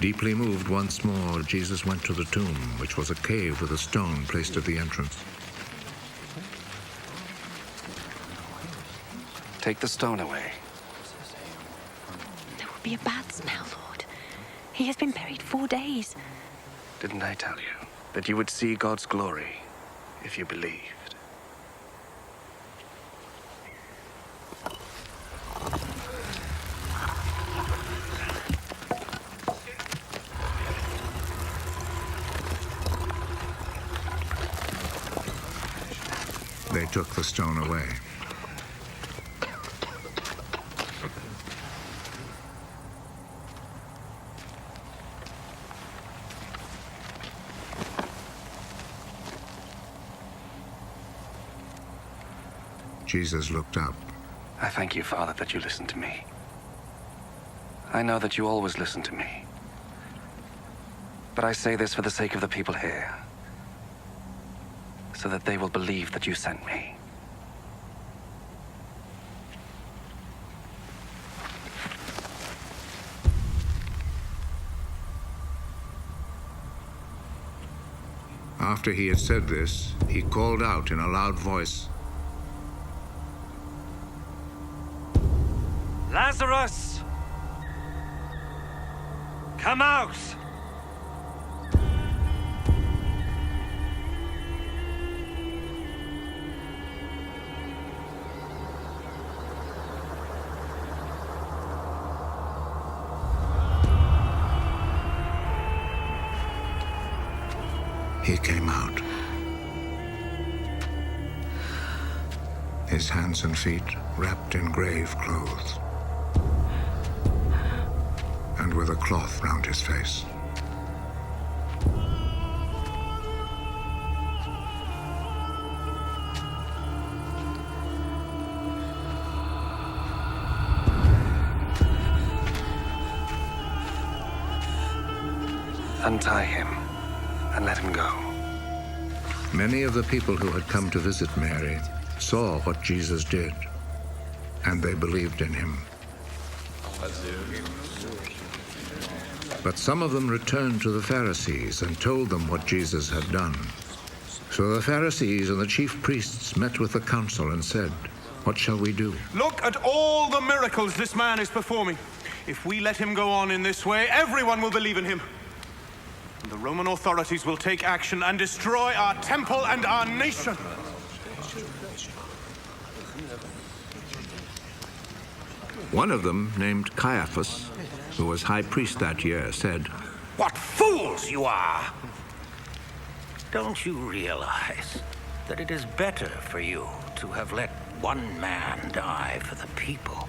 Deeply moved once more, Jesus went to the tomb, which was a cave with a stone placed at the entrance. Take the stone away. There will be a bad smell, Lord. He has been buried 4 days. Didn't I tell you that you would see God's glory if you believed? They took the stone away. Jesus looked up. I thank you, Father, that you listened to me. I know that you always listen to me. But I say this for the sake of the people here, so that they will believe that you sent me. After he had said this, he called out in a loud voice, Lazarus! Come out! He came out. His hands and feet wrapped in grave clothes, and with a cloth round his face. Untie him and let him go. Many of the people who had come to visit Mary saw what Jesus did, and they believed in him. But some of them returned to the Pharisees and told them what Jesus had done. So the Pharisees and the chief priests met with the council and said, "What shall we do?" Look at all the miracles this man is performing. If we let him go on in this way, everyone will believe in him. And the Roman authorities will take action and destroy our temple and our nation. One of them, named Caiaphas, who was high priest that year, said, What fools you are! Don't you realize that it is better for you to have let one man die for the people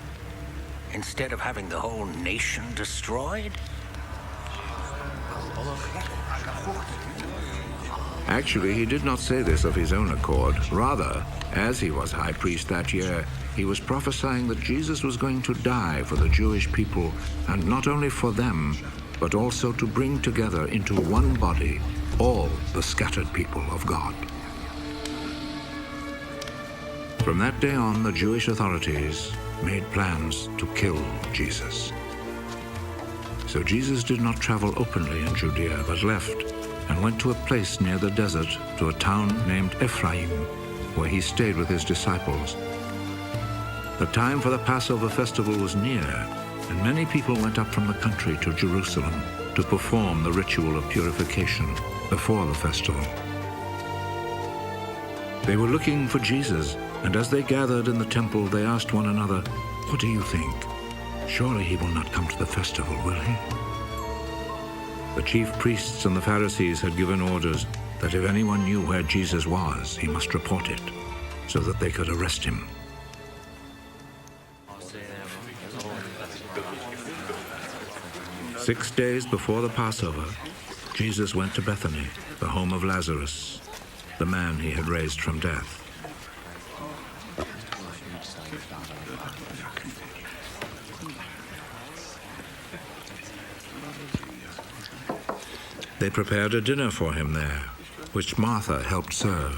instead of having the whole nation destroyed? Actually, he did not say this of his own accord. Rather, as he was high priest that year, he was prophesying that Jesus was going to die for the Jewish people, and not only for them, but also to bring together into one body all the scattered people of God. From that day on, the Jewish authorities made plans to kill Jesus. So Jesus did not travel openly in Judea, but left and went to a place near the desert, to a town named Ephraim, where he stayed with his disciples. The time for the Passover festival was near, and many people went up from the country to Jerusalem to perform the ritual of purification before the festival. They were looking for Jesus, and as they gathered in the temple, they asked one another, "What do you think? Surely he will not come to the festival, will he?" The chief priests and the Pharisees had given orders that if anyone knew where Jesus was, he must report it, so that they could arrest him. "6 days before the Passover, Jesus went to Bethany, the home of Lazarus, the man he had raised from death. They prepared a dinner for him there, which Martha helped serve.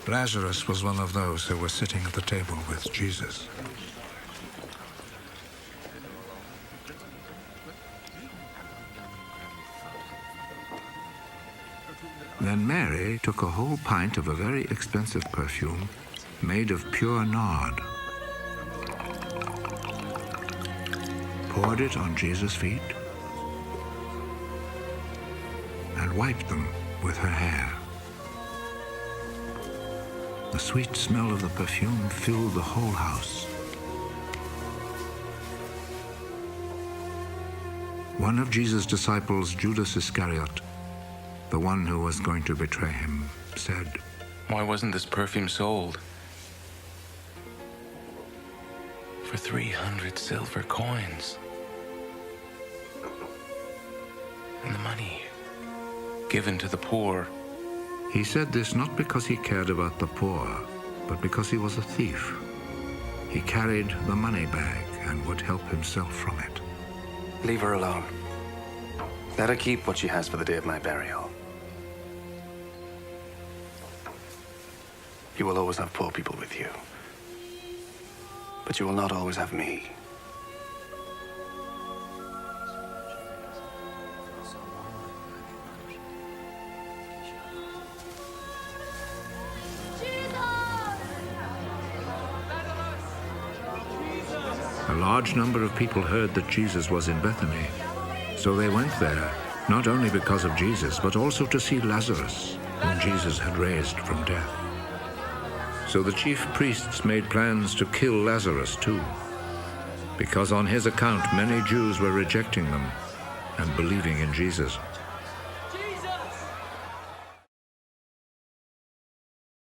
Lazarus was one of those who were sitting at the table with Jesus. Then Mary took a whole pint of a very expensive perfume made of pure nard, poured it on Jesus' feet, and wiped them with her hair. The sweet smell of the perfume filled the whole house. One of Jesus' disciples, Judas Iscariot, the one who was going to betray him, said, "Why wasn't this perfume sold for 300 silver coins? And the money given to the poor." He said this not because he cared about the poor, but because he was a thief. He carried the money bag and would help himself from it. Leave her alone. Let her keep what she has for the day of my burial. You will always have poor people with you. But you will not always have me. A large number of people heard that Jesus was in Bethany, so they went there, not only because of Jesus, but also to see Lazarus, whom Jesus had raised from death. So the chief priests made plans to kill Lazarus too, because on his account many Jews were rejecting them and believing in Jesus.